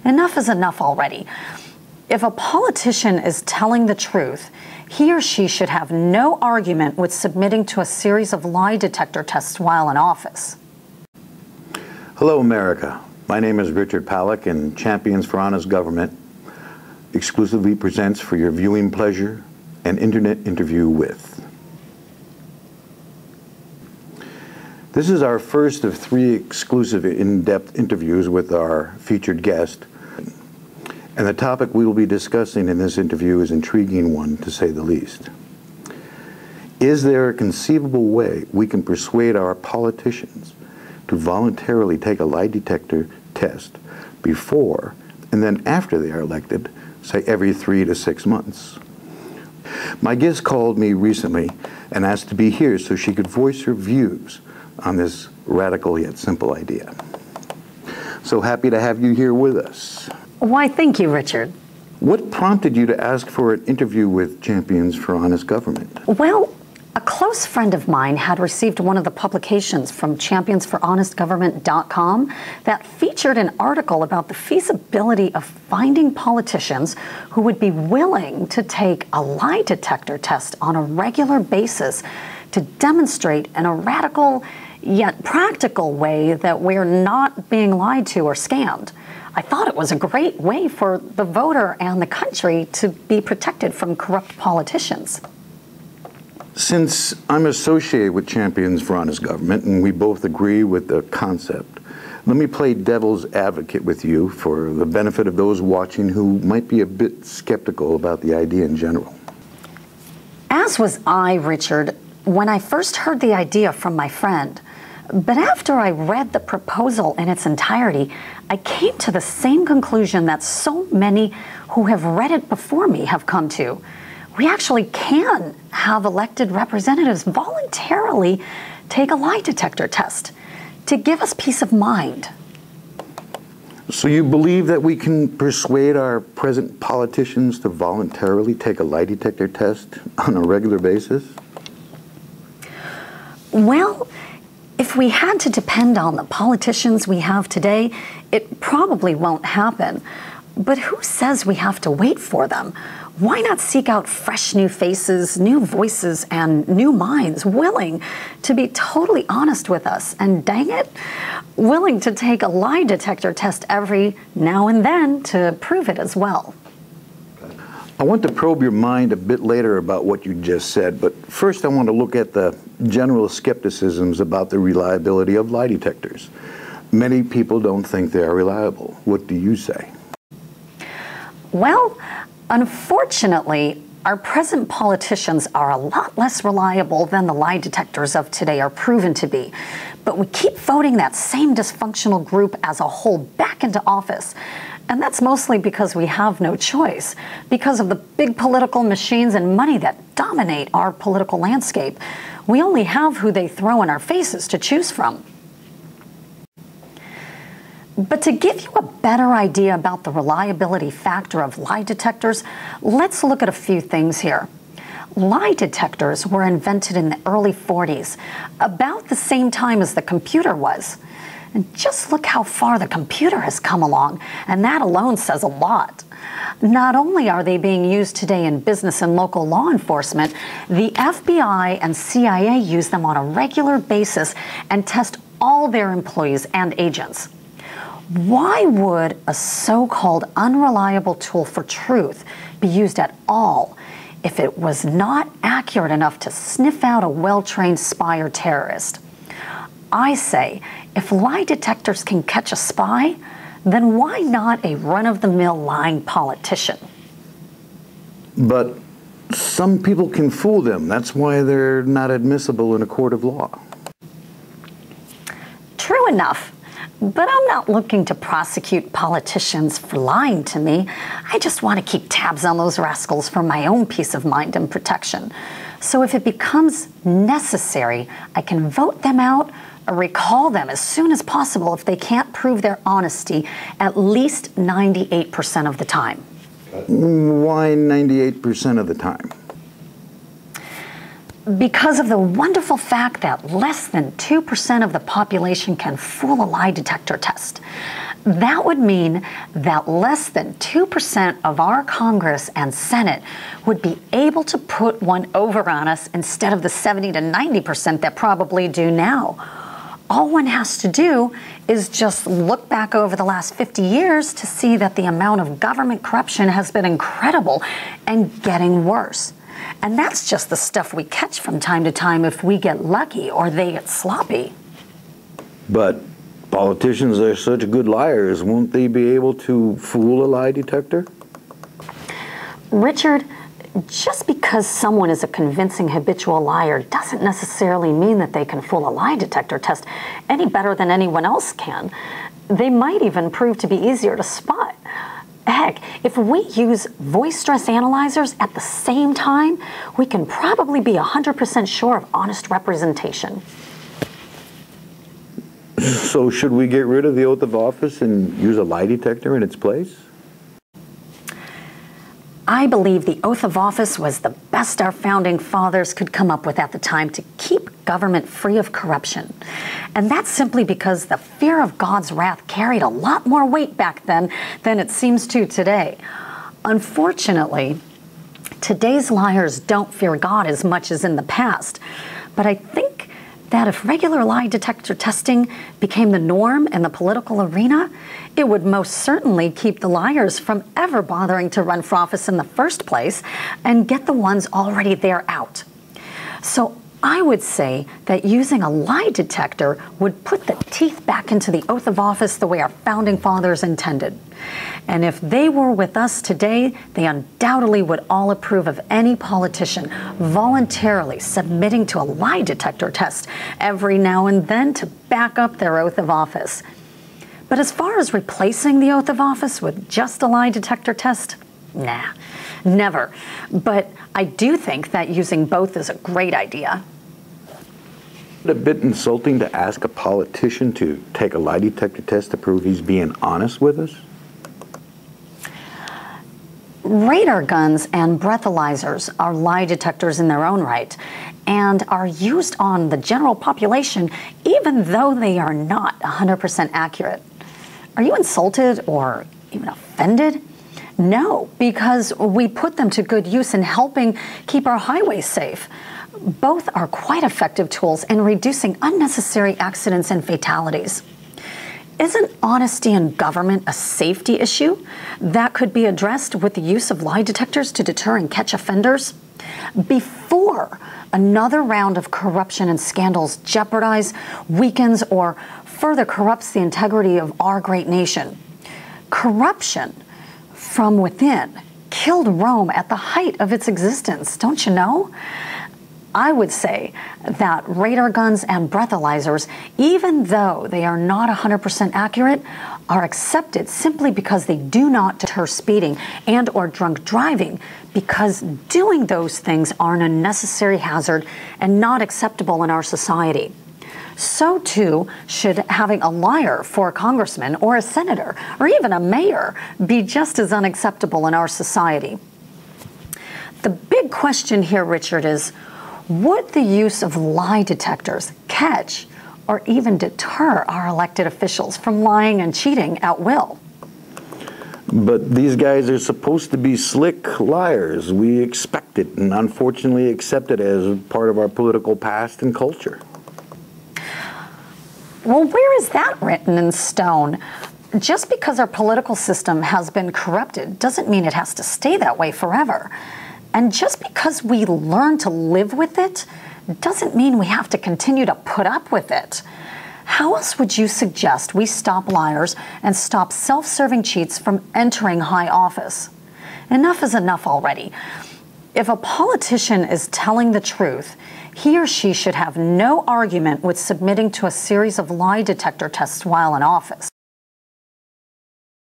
enough is enough already. If a politician is telling the truth, he or she should have no argument with submitting to a series of lie detector tests while in office. Hello, America. My name is Richard Palin, and Champions for Honest Government exclusively presents for your viewing pleasure an internet interview with. This is our first of 3 exclusive in-depth interviews with our featured guest. And the topic we will be discussing in this interview is an intriguing one, to say the least. Is there a conceivable way we can persuade our politicians to voluntarily take a lie detector test before and then after they are elected, say every 3 to 6 months? My guest called me recently and asked to be here so she could voice her views on this radical yet simple idea. So happy to have you here with us. Why, thank you, Richard. What prompted you to ask for an interview with Champions for Honest Government? Well, a close friend of mine had received one of the publications from championsforhonestgovernment.com that featured an article about the feasibility of finding politicians who would be willing to take a lie detector test on a regular basis to demonstrate in a radical yet practical way that we're not being lied to or scammed. I thought it was a great way for the voter and the country to be protected from corrupt politicians. Since I'm associated with Champions for Honest Government and we both agree with the concept, let me play devil's advocate with you for the benefit of those watching who might be a bit skeptical about the idea in general. As was I, Richard, when I first heard the idea from my friend. But after I read the proposal in its entirety, I came to the same conclusion that so many who have read it before me have come to. We actually can have elected representatives voluntarily take a lie detector test to give us peace of mind. So you believe that we can persuade our present politicians to voluntarily take a lie detector test on a regular basis? Well, if we had to depend on the politicians we have today, it probably won't happen. But who says we have to wait for them? Why not seek out fresh new faces, new voices, and new minds willing to be totally honest with us and, dang it, willing to take a lie detector test every now and then to prove it as well? I want to probe your mind a bit later about what you just said, but first I want to look at the general skepticisms about the reliability of lie detectors. Many people don't think they are reliable. What do you say? Well, unfortunately, our present politicians are a lot less reliable than the lie detectors of today are proven to be. But we keep voting that same dysfunctional group as a whole back into office. And that's mostly because we have no choice, because of the big political machines and money that dominate our political landscape. We only have who they throw in our faces to choose from. But to give you a better idea about the reliability factor of lie detectors, let's look at a few things here. Lie detectors were invented in the early 40s, about the same time as the computer was. And just look how far the computer has come along, and that alone says a lot. Not only are they being used today in business and local law enforcement, the FBI and CIA use them on a regular basis and test all their employees and agents. Why would a so-called unreliable tool for truth be used at all if it was not accurate enough to sniff out a well-trained spy or terrorist? I say, if lie detectors can catch a spy, then why not a run-of-the-mill lying politician? But some people can fool them. That's why they're not admissible in a court of law. True enough. But I'm not looking to prosecute politicians for lying to me. I just want to keep tabs on those rascals for my own peace of mind and protection. So if it becomes necessary, I can vote them out or recall them as soon as possible if they can't prove their honesty at least 98% of the time. Why 98% of the time? Because of the wonderful fact that less than 2% of the population can fool a lie detector test. That would mean that less than 2% of our Congress and Senate would be able to put one over on us instead of the 70 to 90% that probably do now. All one has to do is just look back over the last 50 years to see that the amount of government corruption has been incredible and getting worse. And that's just the stuff we catch from time to time if we get lucky or they get sloppy. But politicians are such good liars. Won't they be able to fool a lie detector? Richard, just because someone is a convincing habitual liar doesn't necessarily mean that they can fool a lie detector test any better than anyone else can. They might even prove to be easier to spot. Heck, if we use voice stress analyzers at the same time, we can probably be 100% sure of honest representation. So should we get rid of the oath of office and use a lie detector in its place? I believe the oath of office was the best our founding fathers could come up with at the time to keep government free of corruption. And that's simply because the fear of God's wrath carried a lot more weight back then than it seems to today. Unfortunately, today's liars don't fear God as much as in the past. But I think that if regular lie detector testing became the norm in the political arena, it would most certainly keep the liars from ever bothering to run for office in the first place and get the ones already there out. So I would say that using a lie detector would put the teeth back into the oath of office the way our founding fathers intended. And if they were with us today, they undoubtedly would all approve of any politician voluntarily submitting to a lie detector test every now and then to back up their oath of office. But as far as replacing the oath of office with just a lie detector test, nah, never. But I do think that using both is a great idea. Is it a bit insulting to ask a politician to take a lie detector test to prove he's being honest with us? Radar guns and breathalyzers are lie detectors in their own right and are used on the general population even though they are not 100% accurate. Are you insulted or even offended? No, because we put them to good use in helping keep our highways safe. Both are quite effective tools in reducing unnecessary accidents and fatalities. Isn't honesty in government a safety issue that could be addressed with the use of lie detectors to deter and catch offenders? Before another round of corruption and scandals jeopardize, weakens, or further corrupts the integrity of our great nation. Corruption from within killed Rome at the height of its existence, don't you know? I would say that radar guns and breathalyzers, even though they are not 100% accurate, are accepted simply because they do not deter speeding and or drunk driving, because doing those things are an unnecessary hazard and not acceptable in our society. So too should having a liar for a congressman or a senator or even a mayor be just as unacceptable in our society. The big question here, Richard, is would the use of lie detectors catch or even deter our elected officials from lying and cheating at will? But these guys are supposed to be slick liars. We expect it and unfortunately accept it as part of our political past and culture. Well, where is that written in stone? Just because our political system has been corrupted doesn't mean it has to stay that way forever. And just because we learn to live with it doesn't mean we have to continue to put up with it. How else would you suggest we stop liars and stop self-serving cheats from entering high office? Enough is enough already. If a politician is telling the truth, he or she should have no argument with submitting to a series of lie detector tests while in office.